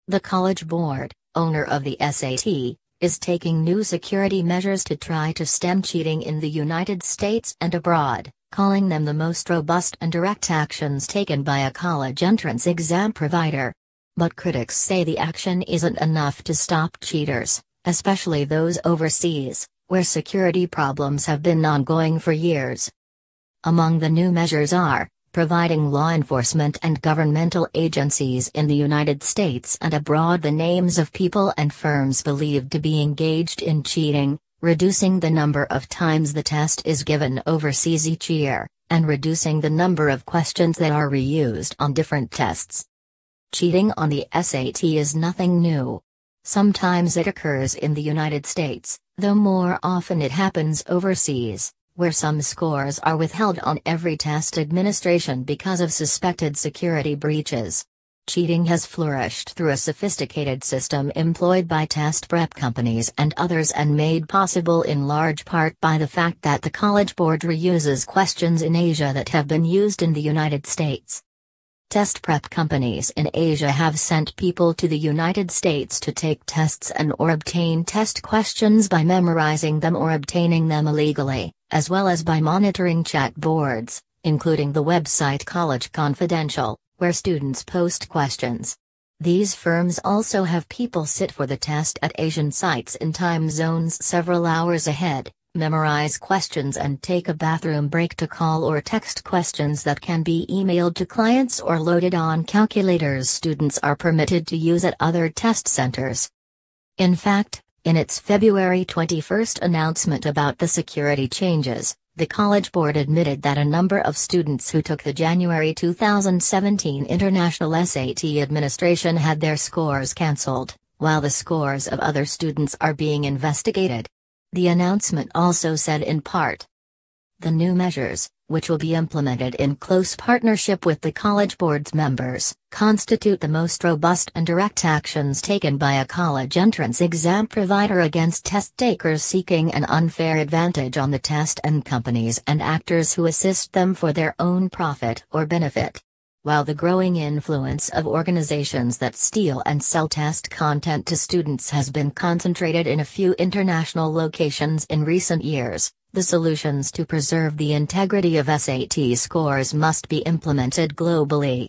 The College Board, owner of the SAT, is taking new security measures to try to stem cheating in the United States and abroad, calling them the most robust and direct actions taken by a college entrance exam provider. But critics say the action isn't enough to stop cheaters, especially those overseas, where security problems have been ongoing for years. Among the new measures are providing law enforcement and governmental agencies in the United States and abroad the names of people and firms believed to be engaged in cheating, reducing the number of times the test is given overseas each year, and reducing the number of questions that are reused on different tests. Cheating on the SAT is nothing new. Sometimes it occurs in the United States, though more often it happens overseas, where some scores are withheld on every test administration because of suspected security breaches. Cheating has flourished through a sophisticated system employed by test prep companies and others and made possible in large part by the fact that the College Board reuses questions in Asia that have been used in the United States. Test prep companies in Asia have sent people to the United States to take tests and/or obtain test questions by memorizing them or obtaining them illegally, as well as by monitoring chat boards, including the website College Confidential, where students post questions. These firms also have people sit for the test at Asian sites in time zones several hours ahead, memorize questions and take a bathroom break to call or text questions that can be emailed to clients or loaded on calculators students are permitted to use at other test centers. In fact, in its February 21 announcement about the security changes, the College Board admitted that a number of students who took the January 2017 International SAT administration had their scores cancelled, while the scores of other students are being investigated. The announcement also said in part, the new measures, which will be implemented in close partnership with the College Board's members, constitute the most robust and direct actions taken by a college entrance exam provider against test takers seeking an unfair advantage on the test and companies and actors who assist them for their own profit or benefit. While the growing influence of organizations that steal and sell test content to students has been concentrated in a few international locations in recent years, the solutions to preserve the integrity of SAT scores must be implemented globally.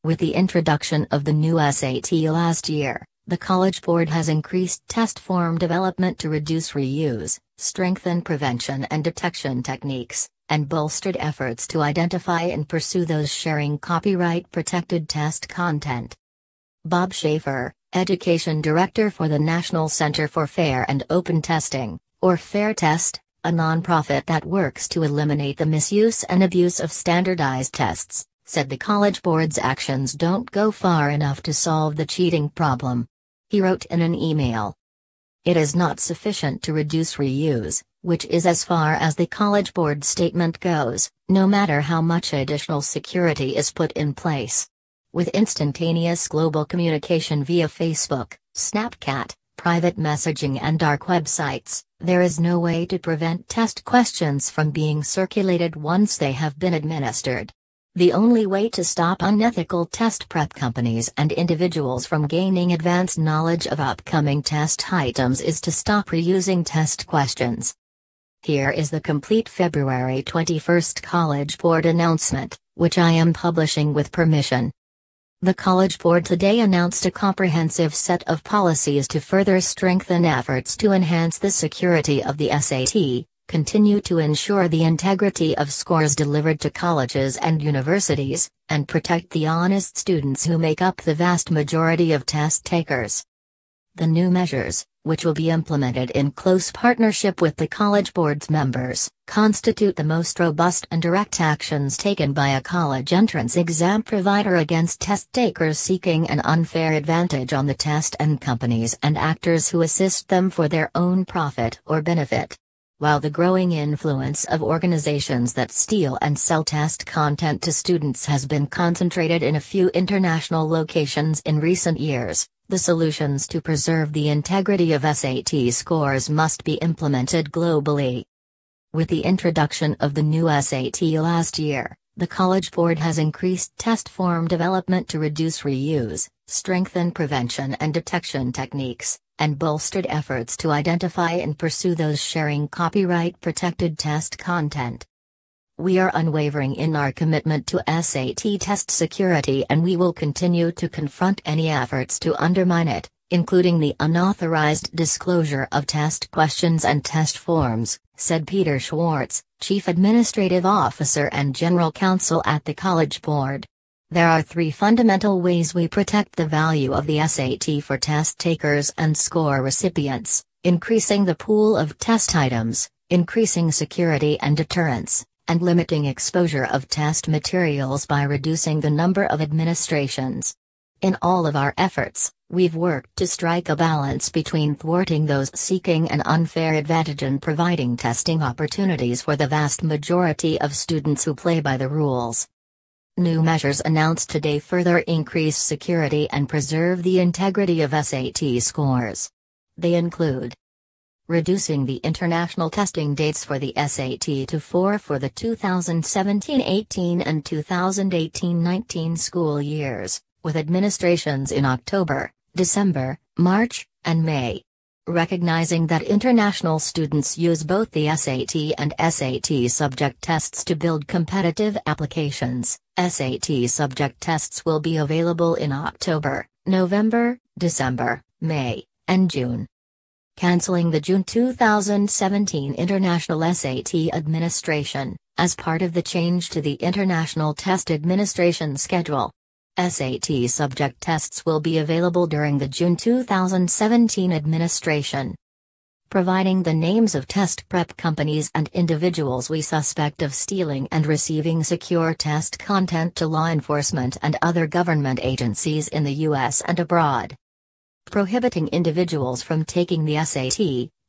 With the introduction of the new SAT last year, the College Board has increased test form development to reduce reuse, strengthen prevention and detection techniques, and bolstered efforts to identify and pursue those sharing copyright-protected test content. Bob Schaefer, Education Director for the National Center for Fair and Open Testing, or Fair Test, a nonprofit that works to eliminate the misuse and abuse of standardized tests, said the College Board's actions don't go far enough to solve the cheating problem. He wrote in an email, "It is not sufficient to reduce reuse, which is as far as the College Board statement goes, no matter how much additional security is put in place. With instantaneous global communication via Facebook, Snapchat, private messaging and dark websites, there is no way to prevent test questions from being circulated once they have been administered. The only way to stop unethical test prep companies and individuals from gaining advanced knowledge of upcoming test items is to stop reusing test questions." Here is the complete February 21 College Board announcement, which I am publishing with permission. The College Board today announced a comprehensive set of policies to further strengthen efforts to enhance the security of the SAT, continue to ensure the integrity of scores delivered to colleges and universities, and protect the honest students who make up the vast majority of test takers. The new measures, which will be implemented in close partnership with the College Board's members, constitute the most robust and direct actions taken by a college entrance exam provider against test takers seeking an unfair advantage on the test and companies and actors who assist them for their own profit or benefit. While the growing influence of organizations that steal and sell test content to students has been concentrated in a few international locations in recent years, the solutions to preserve the integrity of SAT scores must be implemented globally. With the introduction of the new SAT last year, The College Board has increased test form development to reduce reuse, strengthen prevention and detection techniques, and bolstered efforts to identify and pursue those sharing copyright-protected test content. We are unwavering in our commitment to SAT test security, and we will continue to confront any efforts to undermine it, including the unauthorized disclosure of test questions and test forms, said Peter Schwartz, Chief Administrative Officer and General Counsel at the College Board. There are three fundamental ways we protect the value of the SAT for test takers and score recipients: increasing the pool of test items, increasing security and deterrence, and limiting exposure of test materials by reducing the number of administrations. In all of our efforts, we've worked to strike a balance between thwarting those seeking an unfair advantage and providing testing opportunities for the vast majority of students who play by the rules. New measures announced today further increase security and preserve the integrity of SAT scores. They include reducing the international testing dates for the SAT to 4 for the 2017-18 and 2018-19 school years, with administrations in October, December, March, and May. Recognizing that international students use both the SAT and SAT subject tests to build competitive applications, SAT subject tests will be available in October, November, December, May, and June. Canceling the June 2017 International SAT Administration, as part of the change to the International Test Administration schedule. SAT subject tests will be available during the June 2017 administration. Providing the names of test prep companies and individuals we suspect of stealing and receiving secure test content to law enforcement and other government agencies in the U.S. and abroad. Prohibiting individuals from taking the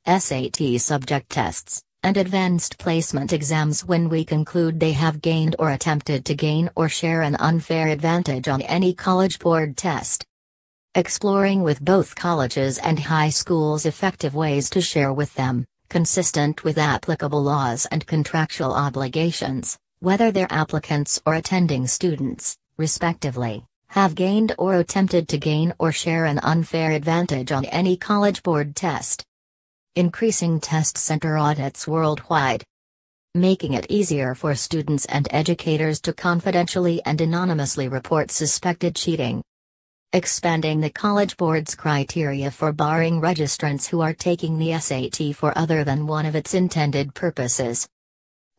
SAT subject tests, and advanced placement exams when we conclude they have gained or attempted to gain or share an unfair advantage on any College Board test. Exploring with both colleges and high schools effective ways to share with them, consistent with applicable laws and contractual obligations, whether they're applicants or attending students, respectively, have gained or attempted to gain or share an unfair advantage on any College Board test. Increasing test center audits worldwide. Making it easier for students and educators to confidentially and anonymously report suspected cheating. Expanding the College Board's criteria for barring registrants who are taking the SAT for other than one of its intended purposes.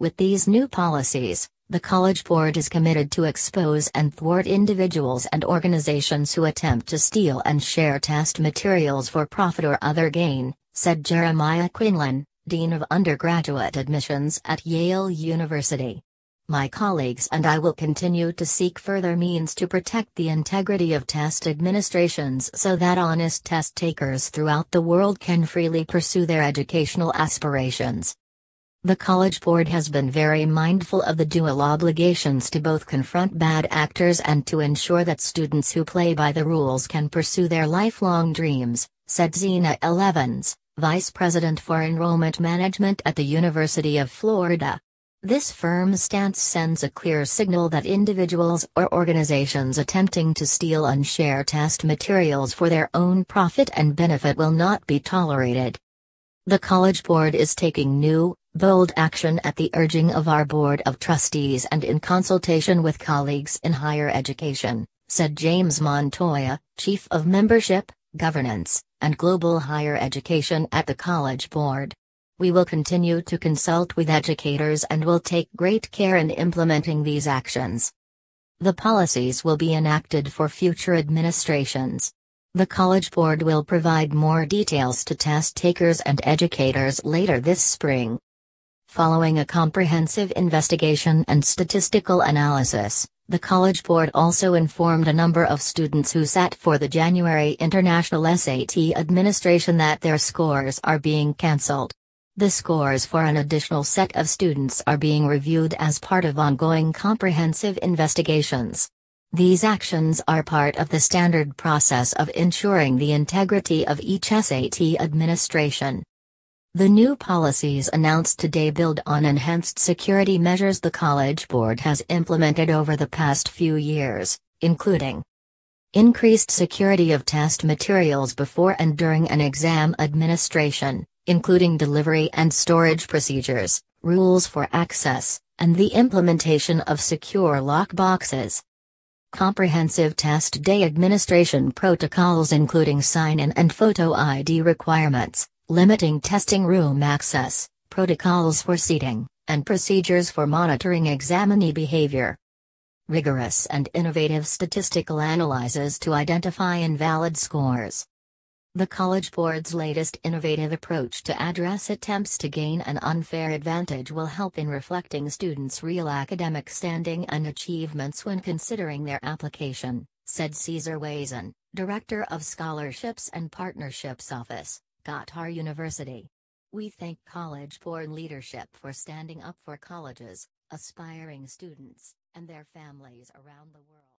With these new policies, the College Board is committed to expose and thwart individuals and organizations who attempt to steal and share test materials for profit or other gain, said Jeremiah Quinlan, Dean of Undergraduate Admissions at Yale University. My colleagues and I will continue to seek further means to protect the integrity of test administrations so that honest test takers throughout the world can freely pursue their educational aspirations. The College Board has been very mindful of the dual obligations to both confront bad actors and to ensure that students who play by the rules can pursue their lifelong dreams, said Zena L. Evans, Vice President for Enrollment Management at the University of Florida. This firm's stance sends a clear signal that individuals or organizations attempting to steal and share test materials for their own profit and benefit will not be tolerated. The College Board is taking new, bold action at the urging of our Board of Trustees and in consultation with colleagues in higher education, said James Montoya, Chief of Membership, Governance, and Global Higher Education at the College Board. We will continue to consult with educators and will take great care in implementing these actions. The policies will be enacted for future administrations. The College Board will provide more details to test takers and educators later this spring. Following a comprehensive investigation and statistical analysis, the College Board also informed a number of students who sat for the January International SAT Administration that their scores are being cancelled. The scores for an additional set of students are being reviewed as part of ongoing comprehensive investigations. These actions are part of the standard process of ensuring the integrity of each SAT administration. The new policies announced today build on enhanced security measures the College Board has implemented over the past few years, including increased security of test materials before and during an exam administration, including delivery and storage procedures, rules for access, and the implementation of secure lock boxes. Comprehensive test day administration protocols including sign-in and photo ID requirements, limiting testing room access, protocols for seating, and procedures for monitoring examinee behavior. Rigorous and innovative statistical analyses to identify invalid scores. The College Board's latest innovative approach to address attempts to gain an unfair advantage will help in reflecting students' real academic standing and achievements when considering their application, said Cesar Wazin, Director of Scholarships and Partnerships Office, Qatar University. We thank College Board leadership for standing up for colleges, aspiring students, and their families around the world.